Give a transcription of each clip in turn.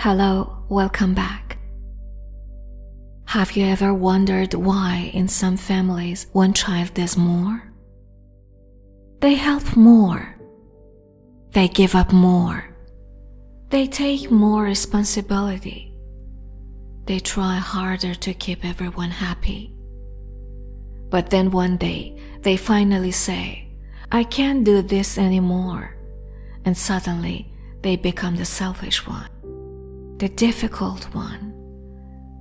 Hello, welcome back. Have you ever wondered why in some families one child does more? They help more. They give up more. They take more responsibility. They try harder to keep everyone happy. But then one day, they finally say, I can't do this anymore. And suddenly, they become the selfish one, the difficult one.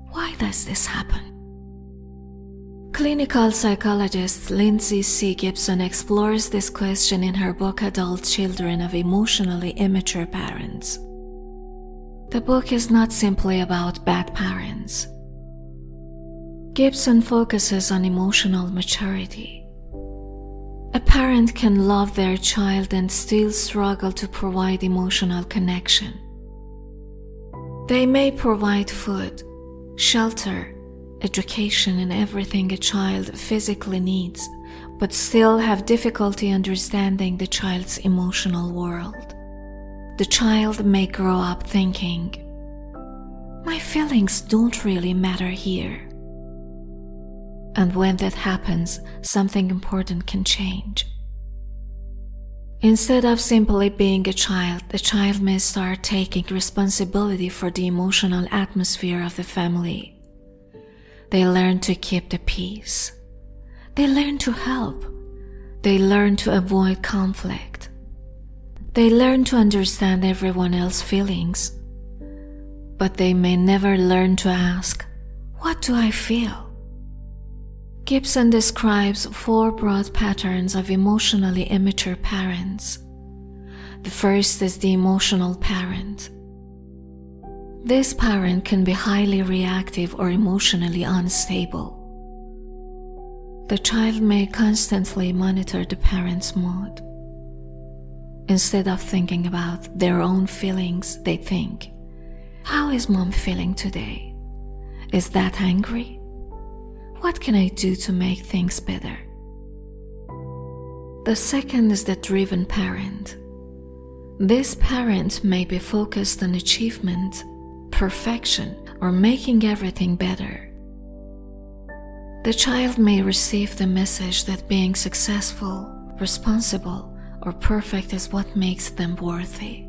Why does this happen? Clinical psychologist Lindsay C. Gibson explores this question in her book Adult Children of Emotionally Immature Parents. The book is not simply about bad parents. Gibson focuses on emotional maturity. A parent can love their child and still struggle to provide emotional connection. They may provide food, shelter, education, and everything a child physically needs, but still have difficulty understanding the child's emotional world. The child may grow up thinking, my feelings don't really matter here. And when that happens, something important can change. Instead of simply being a child, the child may start taking responsibility for the emotional atmosphere of the family. They learn to keep the peace. They learn to help. They learn to avoid conflict. They learn to understand everyone else's feelings. But they may never learn to ask, what do I feel? Gibson describes 4 broad patterns of emotionally immature parents. The first is the emotional parent. This parent can be highly reactive or emotionally unstable. The child may constantly monitor the parent's mood. Instead of thinking about their own feelings, they think, how is mom feeling today? Is that angry? What can I do to make things better? The second is the driven parent. This parent may be focused on achievement, perfection, or making everything better. The child may receive the message that being successful, responsible, or perfect is what makes them worthy.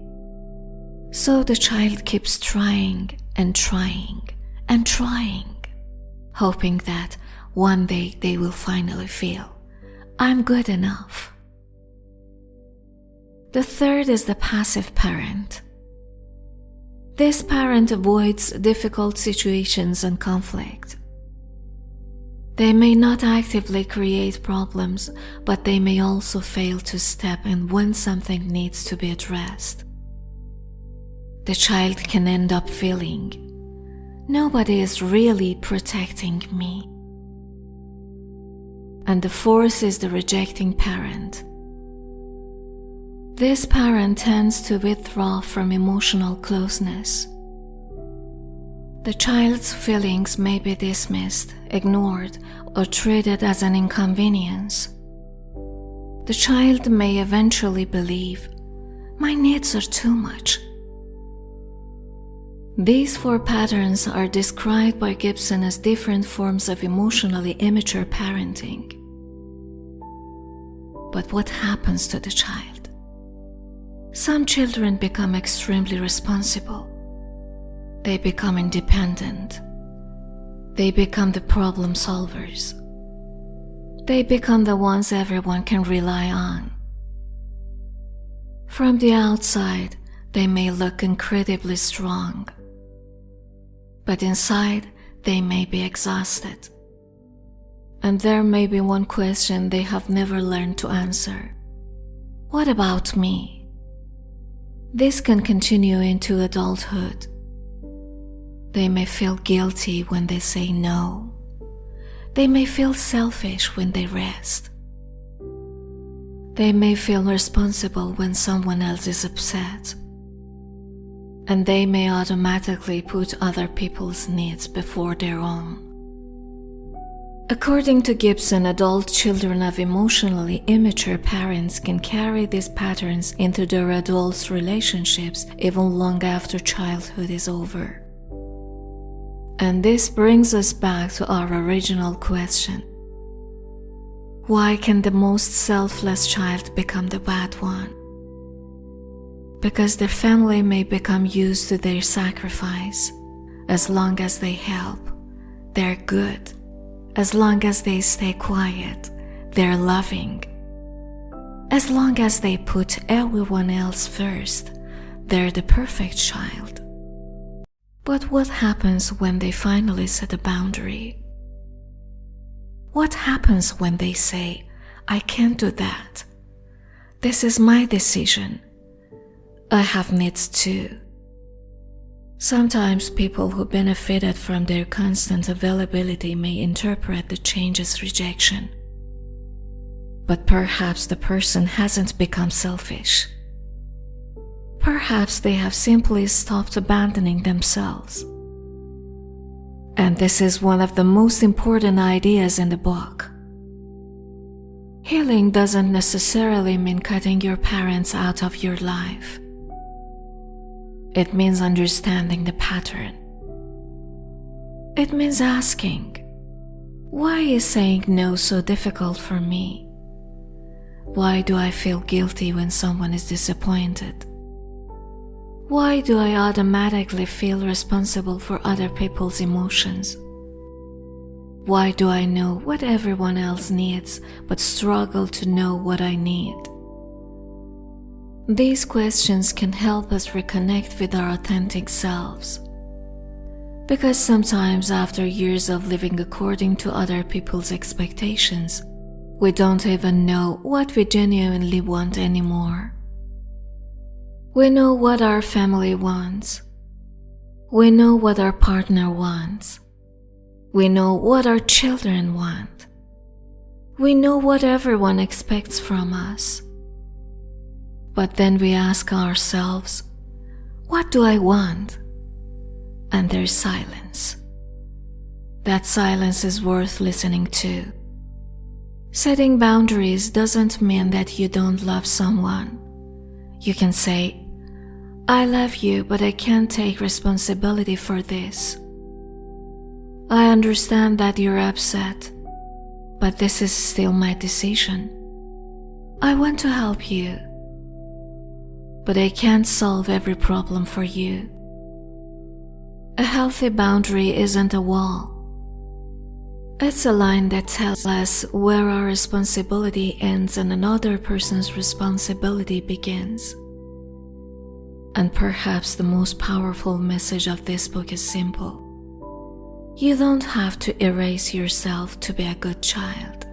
So the child keeps trying and trying and trying, hoping that one day they will finally feel, I'm good enough. The third is the passive parent. This parent avoids difficult situations and conflict. They may not actively create problems, but they may also fail to step in when something needs to be addressed. The child can end up feeling, nobody is really protecting me. And the fourth is the rejecting parent. This parent tends to withdraw from emotional closeness. The child's feelings may be dismissed, ignored, or treated as an inconvenience. The child may eventually believe, my needs are too much. These 4 patterns are described by Gibson as different forms of emotionally immature parenting. But what happens to the child? Some children become extremely responsible. They become independent. They become the problem solvers. They become the ones everyone can rely on. From the outside, they may look incredibly strong. But inside, they may be exhausted. And there may be one question they have never learned to answer. What about me? This can continue into adulthood. They may feel guilty when they say no. They may feel selfish when they rest. They may feel responsible when someone else is upset. And they may automatically put other people's needs before their own. According to Gibson, adult children of emotionally immature parents can carry these patterns into their adult relationships even long after childhood is over. And this brings us back to our original question. Why can the most selfless child become the bad one? Because their family may become used to their sacrifice. As long as they help, they're good. As long as they stay quiet, they're loving. As long as they put everyone else first, they're the perfect child. But what happens when they finally set a boundary? What happens when they say, I can't do that? This is my decision. I have needs too. Sometimes people who benefited from their constant availability may interpret the change as rejection. But perhaps the person hasn't become selfish. Perhaps they have simply stopped abandoning themselves. And this is one of the most important ideas in the book. Healing doesn't necessarily mean cutting your parents out of your life. It means understanding the pattern. It means asking, why is saying no so difficult for me? Why do I feel guilty when someone is disappointed? Why do I automatically feel responsible for other people's emotions? Why do I know what everyone else needs but struggle to know what I need? These questions can help us reconnect with our authentic selves. Because sometimes after years of living according to other people's expectations, we don't even know what we genuinely want anymore. We know what our family wants. We know what our partner wants. We know what our children want. We know what everyone expects from us. But then we ask ourselves, what do I want? And there's silence. That silence is worth listening to. Setting boundaries doesn't mean that you don't love someone. You can say, I love you, but I can't take responsibility for this. I understand that you're upset, but this is still my decision. I want to help you, but I can't solve every problem for you. A healthy boundary isn't a wall. It's a line that tells us where our responsibility ends and another person's responsibility begins. And perhaps the most powerful message of this book is simple. You don't have to erase yourself to be a good child.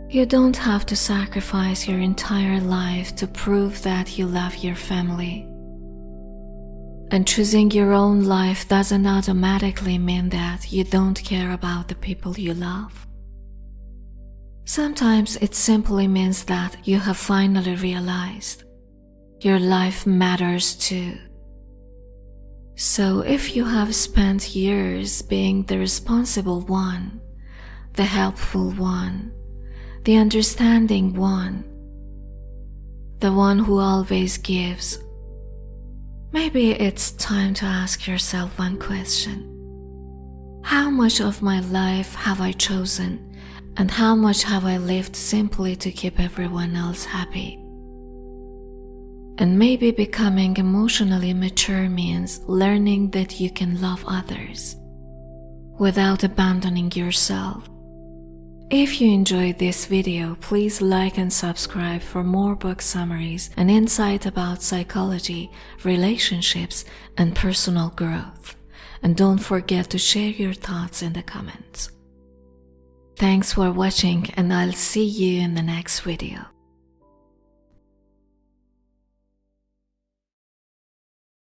You don't have to sacrifice your entire life to prove that you love your family. And choosing your own life doesn't automatically mean that you don't care about the people you love. Sometimes it simply means that you have finally realized your life matters too. So if you have spent years being the responsible one, the helpful one, the understanding one, the one who always gives, maybe it's time to ask yourself one question. How much of my life have I chosen, and how much have I lived simply to keep everyone else happy? And maybe becoming emotionally mature means learning that you can love others without abandoning yourself. If you enjoyed this video, please like and subscribe for more book summaries and insight about psychology, relationships, and personal growth. And don't forget to share your thoughts in the comments. Thanks for watching, and I'll see you in the next video.